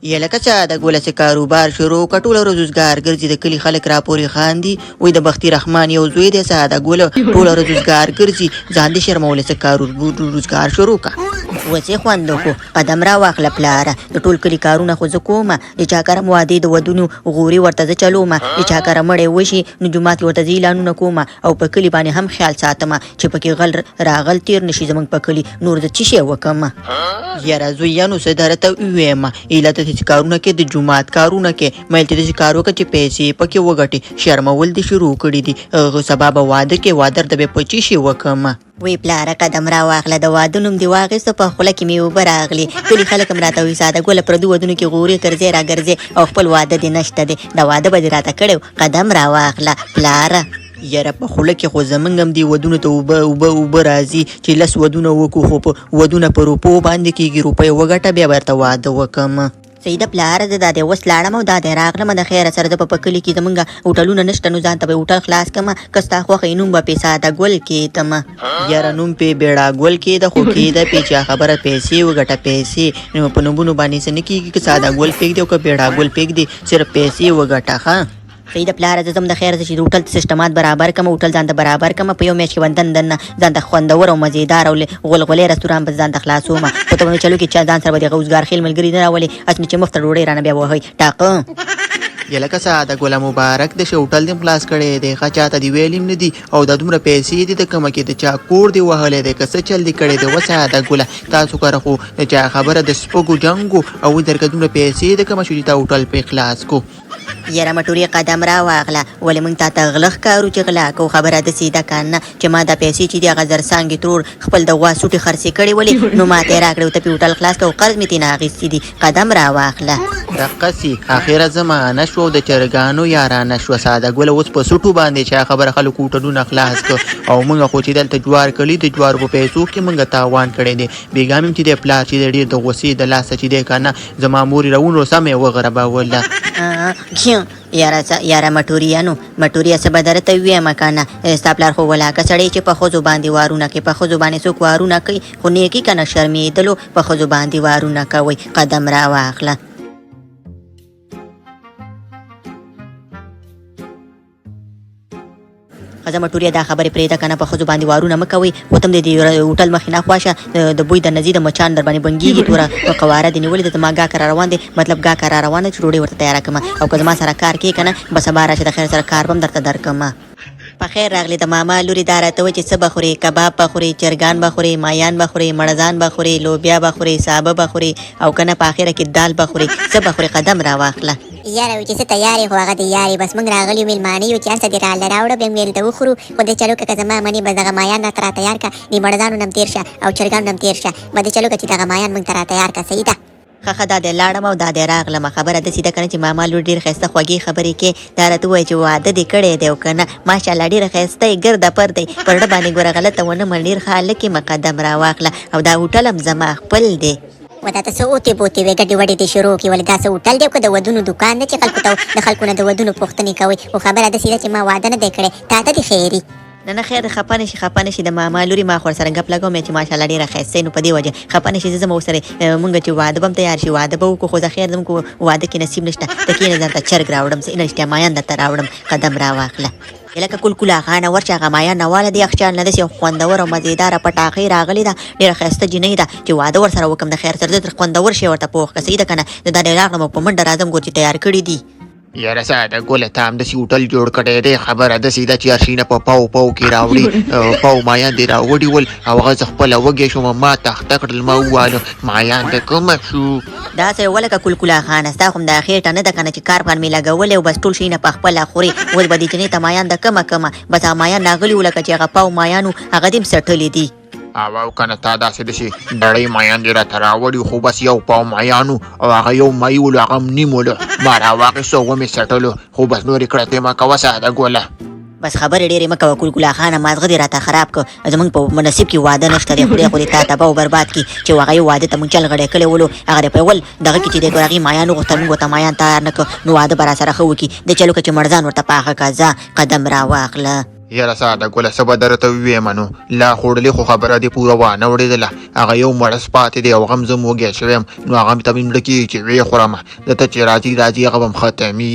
یا لکه څه د ګوله څه کاروبار شروع که ټوله روزګار ګرځي د کلي خلک راپورې خاندي وایي د بختي رحمان یو زوی دی څه د ګوله ټوله روزګار ګرځي ځان دې شرمولی څه روزګار شروع که وڅې خوند وکړو قدم را واخله پلاره د ټول کلي کارونه خو زه کومه د چا کره مو وعدې د ودونو غورې ورته زه چلومه د چا کره مړی وشي نو جومات کې ورته زه اعلانونه کومه او په کلي باندې هم خیال ساتمه چې پکې غل راغل تیر نشي زموږ په کلي نور زه څه شی وکړمه یاره زویانو څه درته ووایم ایله ته چې کارونه کې د جومات کارونه کې مایل ته داسې کار وکړه چې پیسې پکې وګټې شرمول دې شروع کړي دي سبا به واده کې واده ته به په څه شي وکړمه وی پلاره قدم را واخله د واده نوم دې واخیسته په خوله کې مې اوبه راغلې کلي خلک هم راته وایي ساده ګله پردو ودونو کې غورې ګرځې را ګرځې او خپل واده دې نشته دی د واده به دې راته کړی قدم را واخله پلاره یاره په خوله کې خو زمونږ هم دې ودونو ته اوبه راځي چې لس ودونه وکړو خو په ودونه په روپو باندې کېږي روپۍ وګټه بیا به ورته واده وکړم سیده پلاره زه دا دی اوس لاړم او دا دی راغلم د خیره سره زه په کلي کې زمونږ هوټلونه نشته نو ځان ته به هوټل خلاص کړمه که ستا خوښه یې نوم به پې ساده ګل کېدمه یاره نوم پې بیړه ګل کېده خو کېده پې چې خبره پیسې وګټه پیسې نو په نومونو باندې څه نه کېږي که ساده ګل پرېږدي او که بیړه ګل پرېږدي صرف پیسې وګټه ښه صحیح د پلاره زه ځم د خیر چې د هوټل سیسټمات برابر کړم هوټل ځان ته برابر کړم په یو میاشت کې به دننه ځان ته خوندور او مزېدار او غلغلې رستوران به ځان ته خلاصوم خو ته به چلو کې چا ځان سره به دغه اوزګار خیل ملګري نه راولې هسې چې مفته ډوډۍ رانه بیا وهئ ټاقه یا لکه ساده ګله مبارک د هوټل دې خلاص کړی دی ښه چاته دې ویلي نه دي او دا دومره پیسې دي د کمه کې د چا کور دې وهلی دی که څه چل دې کړی دی وساده ګله تاسو کره خو د چا خبره د سپږو جنګ او درکه دومره پیسې د کمه شو چې تا هوټل پې خلاص کو یاره مټورې قدم را واغله ولې موږ تا ته غله ښکارو چې غلا کوو خبره داسې ده که نه چې ما دا پیسې چې دي هغه زرڅانګې ترور خپل د غوا سوټې خرڅې کړې ولې نو ما ته یې راکړې او ته پې هوټل خلاص کړه او قرض مې ترېنه اخیستي دي قدم را واخله دقسې اخره زمانه شوه او د چرګانو یارانه شوه ساده ګله اوس په سوټو باندې چې خبره خلکو هوټلونه خلاص کړه او موږ خو چې دلته جوار کړي د جوارو په پیسو کې موږ تاوان کړی دی بېګا مې چې دی پلار چې دی ډېر د غوسې د لاسه چې دی که نه زما مور یې راونو سمې وغربوله یاره مټوریا څه به درته ووایم که نه ستا پلار خو ولاکه سړی چې په ښځو باندې وارونه کوي په ښځو باندې څوک وارونه کوي خو نیکي که نه شرمېدلو په ښځو باندې وارونه کوئ قدم را واخله ښځه مټوریا دا خبرې پرېږده که نه په ښځو باندې وارونه مه کوئ خو ته هم د هوټل مخې نه خواشه د بوی د نظي د مچان در باندې بنګېږي توره قواره دې نیولې ده زما ګاکه را روان دی مطلب ګاکه را روان دی چې ډوډۍ ورته تیاره کړمه او که زما سره کار کوې که نه به سبا راشه د خیر سره کار به هم درته درکړمه په خیر راغلی د ماما لورې دا راته وایي چې څه به خورې کباب به خورې چرګان به خورې مایان به خورې مړزان به خورې لوبیا به خورې سابه به خورې او که نه په اخره کې دال به خورې څه به خورې قدم را واخله یاره وایي چې څه تیار یې خو هغه دې یار یې بس موږ راغلي یو مېلمانه یو چې هر څه دې راوړه بیا موږ دلته وخورو خو دې چلو که زما منې بس دغه مایان راته را تیار کړه دې مړزانو نه هم تېر شه او چرګانو نه هم تېر شه به دې چلو که چې دغه مایان موږ ته را تیار کړه صحیح ده ښه دا دی لاړم او دا دی راغلم خبره داسې ده که نه چې ماما لور ډېر ښایسته خوږې خبرې کې دا راته ووایه چې واده دې کړی دی او که نه ماشاءالله ډېره ښایسته یې ګرده پر دی پر ډه باندې ګوره غلطه ونه منه ډېر ښه هلک یې مقدم را واخله او دا هوټل هم زما خپل دی و دا ته څه اوتې بوتې وې ګډې وډې دې شروع کړې ولې دا څه هوټل دی او که د ودونو دوکان دی چې خلکو ته د خلکو نه د ودونو پوښتنې کوئ خو خبره داسې ده چې ما واده نه دی کړی تا ته دې خیري نه خیر خفه نه شي د ماما لوري ما خو ورسره ګپ لګوم چې ماشاءالله ډېره ښایسته نو په دې وجه خفه نه شي زه ځم ورسره مونږ چې واده به هم تیار شي واده به وکړو خو زه خیر ځم که واده کې نصیب نشته ته کښېنه ځان ته چرګ راوړم څه رښتیا مایان درته راوړم قدم را واخله لکه کلکله خانه ورشه هغه مایان نواله د یخچال نه داسې خوندور او مزېداره پټاقۍ راغلې ده ډېره ښایسته جینۍ ده چې واده ورسره وکړم د خیر سره زه تر خوندور شی ورته پوښ که صحیح ده که نه زه دا ډېر راغلم او په منډه راځم ګور چې تیار کړي دي یاره ساده ګله ته هم داسې هوټل جوړ کړی دی خبره داسې ده چې هر شي نه په پاو کې راوړي پاو مایان دې راوړي ول او هغه زه خپله وږې شوم ما تخته کړل ما وویل مایان دې کومه شو داسې ولکه کلکله خانه ستا خو هم دا خېټه نه ده که نه چې کار باندې مې لګولی او بس ټول شي نه په خپله خورې اوس به دې جنۍ ته مایان د کمه بس هغه مایان راغلي وو لکه چې هغه پاو مایانو هغه دې هم سټلې دي او که نه تا داسې داسې ډړۍ مایان دې راته راوړي خو بس یو پاو مایانو او هغه یو مای ولو هغه هم نیم ولو ما راواخېستو ومې سټلو خو بس نورې کړتې مه کوه ساده ګوله بس خبرې ډېرې مه کوه کلکله خانه مازغه دې راته خراب کړه زموږ په نصیب کې واده نشته دی خدای خو دې تا تباه او برباد کړي چې هغه یو واده ته مونږ چل غړی کړی ولو هغه دې په اول دغه کې چې دی هغې مایان وغوښتل مونږ ورته مایان تیار نه کړه نو واده به راسره ښه وکړي د چلو که چې مړزان ورته پاخه کړه ځه قدم را واخله یاره ساده ګله څه به درته ووایم نو لا خوړلې خو خبره دې پوره وانه اورېدله هغه یو مړس پاتې دی او غم زه موږی شوی یم نو هغه ته مې مړه کېږي چې ویې خورم دته چې راځي هغه به م ختمي